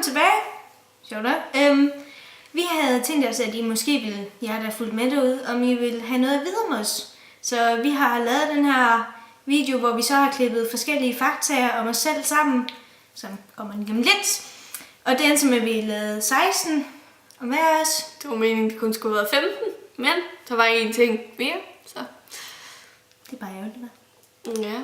Tilbage. Sjovt nok. Vi havde tænkt os, at I måske ville, jeg der fulgt med derude, om I vil have noget at vide om os. Så vi har lavet den her video, hvor vi så har klippet forskellige faktaer om os selv sammen, som kommer gennem lidt. Og det endte som, at vi lavede 16 om hver af os. Det var meningen, det kun skulle være 15, men der var en ting mere, så... Det er bare ærgerligt. Ja.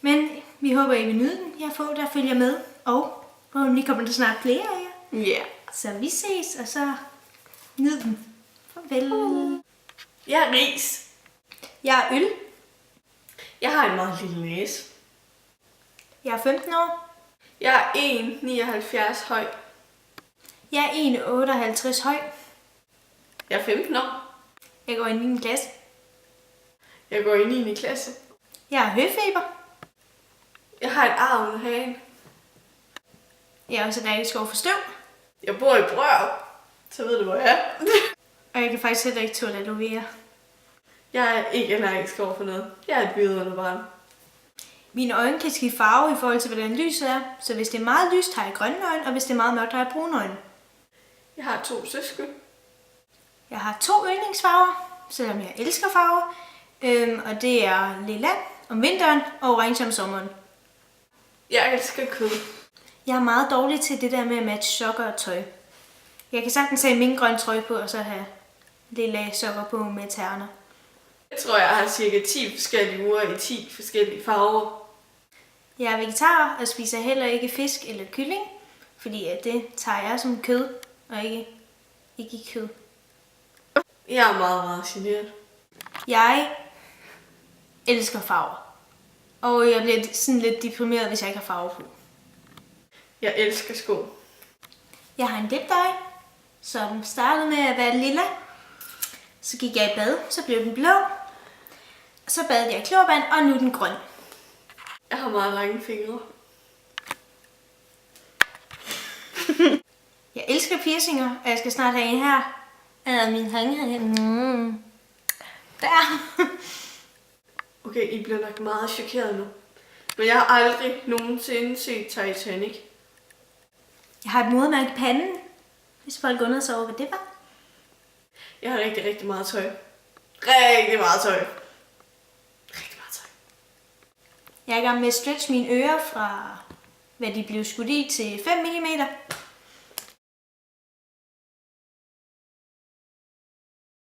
Men vi håber, I vil nyde den. Jeg får der følger med, og forhåbentlig kommer der snart flere af jer. Ja. Så vi ses, og så nyd den. Farvel. Jeg er ris. Jeg er øl. Jeg har en meget lille næse. Jeg er 15 år. Jeg er 1,79 høj. Jeg er 1,58 høj. Jeg er 15 år. Jeg går i 9. klasse. Jeg går i 9. klasse. Jeg har høfeber. Jeg har et ar under hagen. Jeg er også allergisk over for støv. Jeg bor i Brørup, så ved du, hvor jeg er. Og jeg kan faktisk heller ikke tåle aloe vera. Jeg er ikke allergisk over for noget. Jeg er et vidunderbarn. Mine øjne kan skifte farve i forhold til, hvordan lyset er. Så hvis det er meget lyst, har jeg grønne øjne, og hvis det er meget mørkt, har jeg brune øjne. Jeg har 2 søskende. Jeg har 2 yndlingsfarver, selvom jeg elsker farver. Og det er lilla om vinteren og orange om sommeren. Jeg elsker kød. Jeg er meget dårlig til det der med at matche sokker og tøj. Jeg kan sagtens have minkgrøn trøje på, og så have lilla sokker på med terner. Jeg tror, jeg har cirka 10 forskellige uger i 10 forskellige farver. Jeg er vegetar og spiser heller ikke fisk eller kylling, fordi at det tager jeg som kød, og ikke i kød. Jeg er meget, meget generet. Jeg elsker farver, og jeg bliver sådan lidt deprimeret, hvis jeg ikke har farver på. Jeg elsker sko. Jeg har en dipdej, som startede med at være lilla. Så gik jeg i bad, så blev den blå. Så badede jeg i klorvand, og nu er den grøn. Jeg har meget lange fingre. Jeg elsker piercinger, og jeg skal snart have en her. Min hænge her. Der. Okay, I bliver nok meget chokeret nu. Men jeg har aldrig nogensinde set Titanic. Jeg har et modermærke i panden, hvis folk undrer sig over, hvad det var. Jeg har rigtig, rigtig meget tøj. Rigtig meget tøj. Rigtig meget tøj. Jeg er i gang med at stretch mine ører fra, hvad de blev skudt i, til 5 mm.